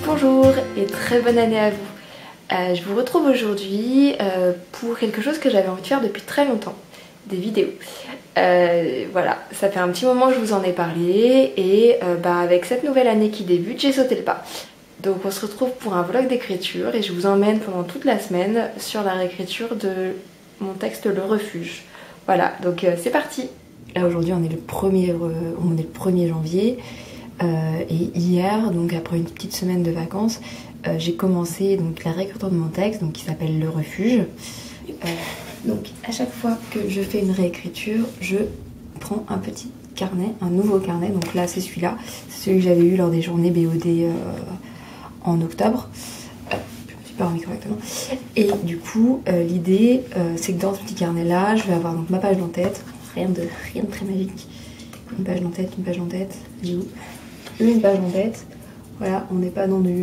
Bonjour et très bonne année à vous. Je vous retrouve aujourd'hui pour quelque chose que j'avais envie de faire depuis très longtemps, des vidéos. Voilà, ça fait un petit moment que je vous en ai parlé et avec cette nouvelle année qui débute, j'ai sauté le pas. Donc on se retrouve pour un vlog d'écriture et je vous emmène pendant toute la semaine sur la réécriture de mon texte Le Refuge. Voilà, donc c'est parti. Là aujourd'hui on est le 1er janvier. Et hier, donc après une petite semaine de vacances, j'ai commencé donc la réécriture de mon texte, donc qui s'appelle Le Refuge. Donc à chaque fois que je fais une réécriture, je prends un petit carnet, un nouveau carnet. Donc là c'est celui-là, c'est celui que j'avais eu lors des journées BOD en octobre. Je me suis pas remis correctement. Et du coup, l'idée c'est que dans ce petit carnet-là, je vais avoir donc ma page d'en-tête, rien de très magique. Une page d'en-tête, j'ai où une page en tête, voilà, on n'est pas dans de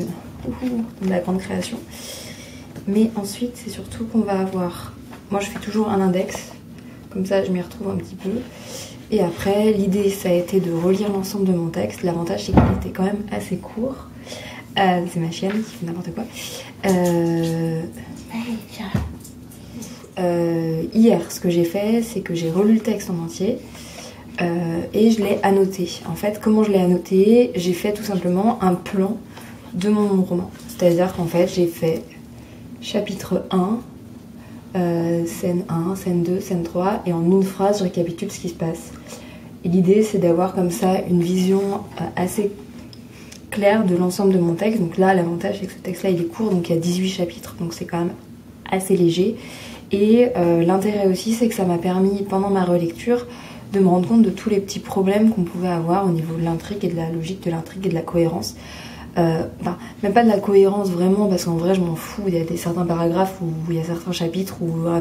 la grande création. Mais ensuite, c'est surtout qu'on va avoir... Moi, je fais toujours un index, comme ça, je m'y retrouve un petit peu. Et après, l'idée, ça a été de relire l'ensemble de mon texte. L'avantage, c'est qu'il était quand même assez court. C'est ma chienne qui fait n'importe quoi. Hier, ce que j'ai fait, c'est que j'ai relu le texte en entier. Et je l'ai annoté. En fait, comment je l'ai annoté? J'ai fait tout simplement un plan de mon roman. C'est-à-dire qu'en fait, j'ai fait chapitre 1, scène 1, scène 2, scène 3, et en une phrase, je récapitule ce qui se passe. Et l'idée, c'est d'avoir comme ça une vision assez claire de l'ensemble de mon texte. Donc là, l'avantage, c'est que ce texte-là, il est court, donc il y a 18 chapitres, donc c'est quand même assez léger. Et l'intérêt aussi, c'est que ça m'a permis, pendant ma relecture, de me rendre compte de tous les petits problèmes qu'on pouvait avoir au niveau de l'intrigue et de la logique de l'intrigue et de la cohérence. Même pas de la cohérence vraiment, parce qu'en vrai je m'en fous. Il y a certains paragraphes où il y a certains chapitres où un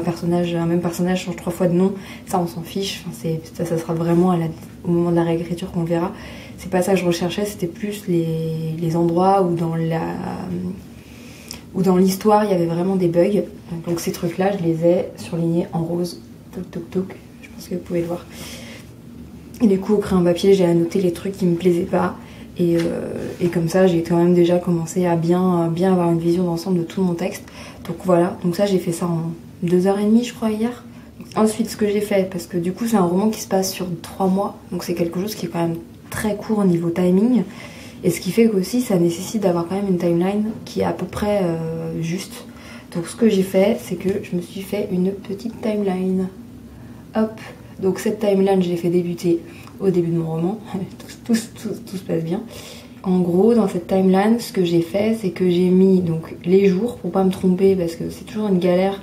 même personnage change 3 fois de nom, ça on s'en fiche. Ça sera vraiment au moment de la réécriture qu'on verra. C'est pas ça que je recherchais, c'était plus les endroits où dans l'histoire il y avait vraiment des bugs. Donc ces trucs là je les ai surlignés en rose, toc toc toc, je pense que vous pouvez le voir. Et du coup au crayon papier j'ai annoté les trucs qui me plaisaient pas et comme ça j'ai quand même déjà commencé à bien avoir une vision d'ensemble de tout mon texte. Donc voilà, donc ça j'ai fait ça en 2h30 je crois hier. Ensuite ce que j'ai fait, parce que du coup c'est un roman qui se passe sur 3 mois, donc c'est quelque chose qui est quand même très court au niveau timing, et ce qui fait qu'aussi ça nécessite d'avoir quand même une timeline qui est à peu près juste. Donc ce que j'ai fait, c'est que je me suis fait une petite timeline. Hop. Donc cette timeline, je l'ai fait débuter au début de mon roman, tout se passe bien. En gros, dans cette timeline, ce que j'ai fait, c'est que j'ai mis donc les jours, pour pas me tromper, parce que c'est toujours une galère.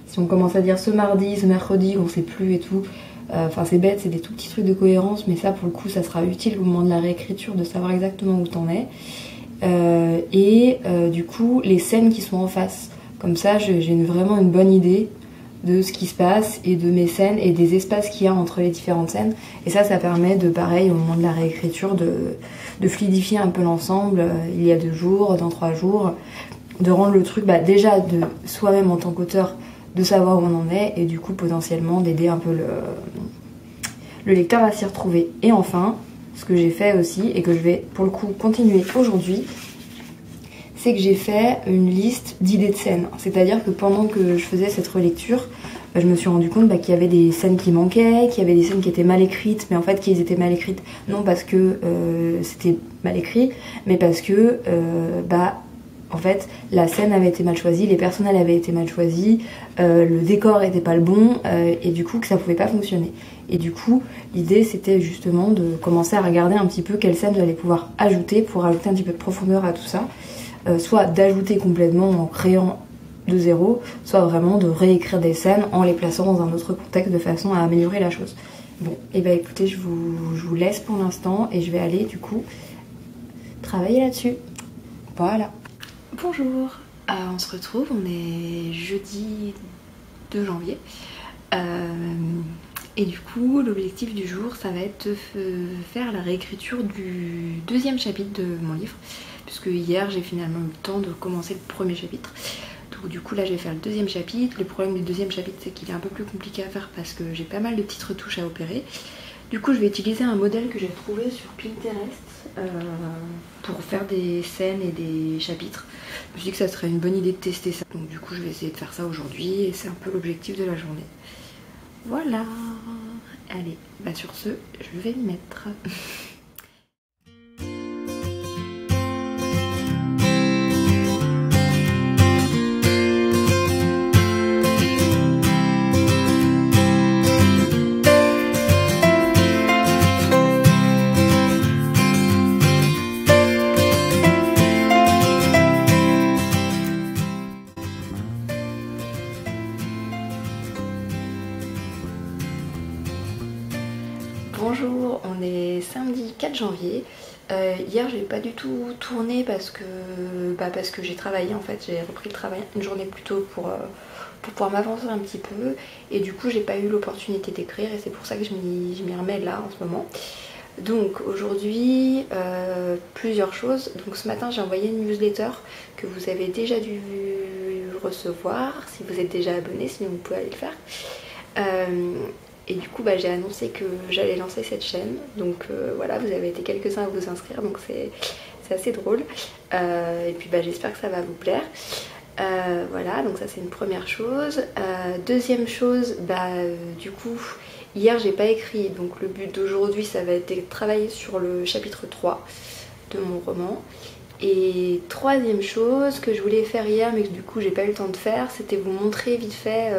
Si on commence à dire ce mardi, ce mercredi, on sait plus et tout. Enfin c'est bête, c'est des tout petits trucs de cohérence, mais ça pour le coup, ça sera utile au moment de la réécriture de savoir exactement où t'en es. Du coup, les scènes qui sont en face. Comme ça, j'ai vraiment une bonne idée de ce qui se passe et de mes scènes et des espaces qu'il y a entre les différentes scènes. Et ça permet de, pareil, au moment de la réécriture, de fluidifier un peu l'ensemble. Il y a 2 jours, dans 3 jours, de rendre le truc, déjà de soi-même en tant qu'auteur, de savoir où on en est et du coup potentiellement d'aider un peu le lecteur à s'y retrouver. Et enfin, ce que j'ai fait aussi et que je vais pour le coup continuer aujourd'hui, c'est que j'ai fait une liste d'idées de scènes. C'est-à-dire que pendant que je faisais cette relecture, je me suis rendu compte qu'il y avait des scènes qui manquaient, qu'il y avait des scènes qui étaient mal écrites, mais en fait qu'ils étaient mal écrites non parce que c'était mal écrit, mais parce que en fait la scène avait été mal choisie, les personnages avaient été mal choisis, le décor était pas le bon, et du coup que ça pouvait pas fonctionner. Et du coup l'idée c'était justement de commencer à regarder un petit peu quelles scènes j'allais pouvoir ajouter pour ajouter un petit peu de profondeur à tout ça. Soit d'ajouter complètement en créant de zéro, soit vraiment de réécrire des scènes en les plaçant dans un autre contexte de façon à améliorer la chose. Bon, et écoutez, je vous laisse pour l'instant et je vais aller du coup travailler là-dessus. Voilà. Bonjour, on se retrouve, on est jeudi 2 janvier. Et du coup, l'objectif du jour, ça va être de faire la réécriture du 2e chapitre de mon livre. Puisque hier, j'ai finalement eu le temps de commencer le 1er chapitre. Donc du coup, là, je vais faire le 2e chapitre. Le problème du 2e chapitre, c'est qu'il est un peu plus compliqué à faire parce que j'ai pas mal de petites retouches à opérer. Du coup je vais utiliser un modèle que j'ai trouvé sur Pinterest pour faire des scènes et des chapitres. Je me suis dit que ça serait une bonne idée de tester ça. Donc du coup je vais essayer de faire ça aujourd'hui et c'est un peu l'objectif de la journée. Voilà. Allez, bah sur ce, je vais m'y mettre. Bonjour, on est samedi 4 janvier. Hier j'ai pas du tout tourné parce que j'ai travaillé en fait, j'ai repris le travail une journée plus tôt pour pouvoir m'avancer un petit peu et du coup j'ai pas eu l'opportunité d'écrire et c'est pour ça que je m'y remets là en ce moment. Donc aujourd'hui plusieurs choses. Donc ce matin j'ai envoyé une newsletter que vous avez déjà dû recevoir si vous êtes déjà abonné, sinon vous pouvez aller le faire. Et du coup j'ai annoncé que j'allais lancer cette chaîne, donc voilà, vous avez été quelques-uns à vous inscrire, donc c'est assez drôle. Et puis j'espère que ça va vous plaire. Voilà, donc ça c'est une première chose. Deuxième chose, du coup hier j'ai pas écrit, donc le but d'aujourd'hui ça va être de travailler sur le chapitre 3 de mon roman. Et troisième chose que je voulais faire hier mais que du coup j'ai pas eu le temps de faire, c'était vous montrer vite fait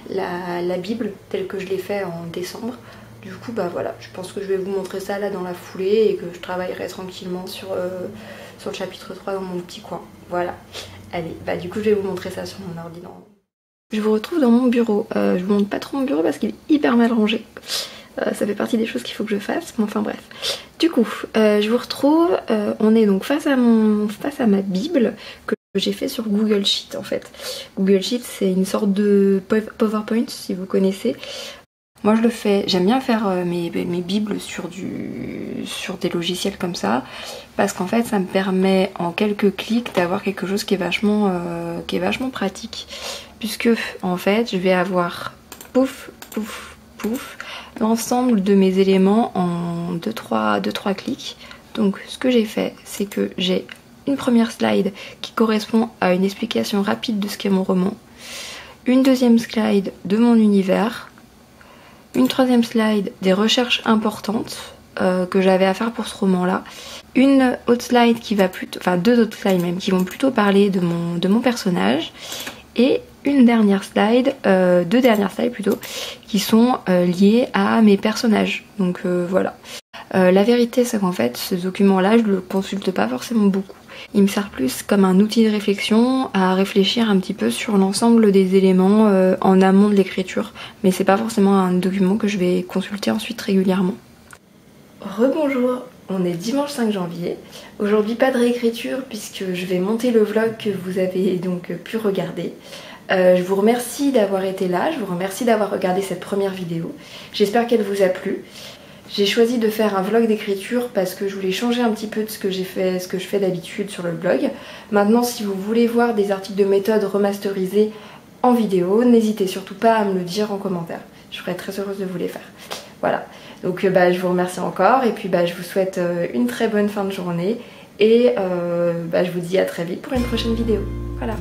la Bible telle que je l'ai fait en décembre. Du coup voilà, je pense que je vais vous montrer ça là dans la foulée et que je travaillerai tranquillement sur le chapitre 3 dans mon petit coin. Voilà, allez, du coup je vais vous montrer ça sur mon ordi. Je vous retrouve dans mon bureau. Je vous montre pas trop mon bureau parce qu'il est hyper mal rangé. Ça fait partie des choses qu'il faut que je fasse, mais enfin bref. Du coup, je vous retrouve, on est donc face à ma Bible que j'ai fait sur Google Sheet en fait. Google Sheet c'est une sorte de PowerPoint si vous connaissez. Moi je le fais, j'aime bien faire mes bibles sur des logiciels comme ça, parce qu'en fait ça me permet en quelques clics d'avoir quelque chose qui est vachement pratique. Puisque en fait je vais avoir pouf, pouf, pouf, l'ensemble de mes éléments en 2-3 clics. Donc ce que j'ai fait, c'est que j'ai une première slide qui correspond à une explication rapide de ce qu'est mon roman, une deuxième slide de mon univers, une troisième slide des recherches importantes que j'avais à faire pour ce roman là, une autre slide qui va plutôt, enfin deux autres slides même qui vont plutôt parler de mon personnage, et une dernière slide, deux dernières slides plutôt, qui sont liées à mes personnages. Donc voilà. La vérité c'est qu'en fait ce document là je le consulte pas forcément beaucoup. Il me sert plus comme un outil de réflexion, à réfléchir un petit peu sur l'ensemble des éléments en amont de l'écriture. Mais c'est pas forcément un document que je vais consulter ensuite régulièrement. Rebonjour, on est dimanche 5 janvier. Aujourd'hui pas de réécriture puisque je vais monter le vlog que vous avez donc pu regarder. Je vous remercie d'avoir été là, je vous remercie d'avoir regardé cette première vidéo. J'espère qu'elle vous a plu. J'ai choisi de faire un vlog d'écriture parce que je voulais changer un petit peu de ce que je fais d'habitude sur le blog. Maintenant, si vous voulez voir des articles de méthode remasterisés en vidéo, n'hésitez surtout pas à me le dire en commentaire. Je serais très heureuse de vous les faire. Voilà, donc je vous remercie encore et puis je vous souhaite une très bonne fin de journée et je vous dis à très vite pour une prochaine vidéo. Voilà.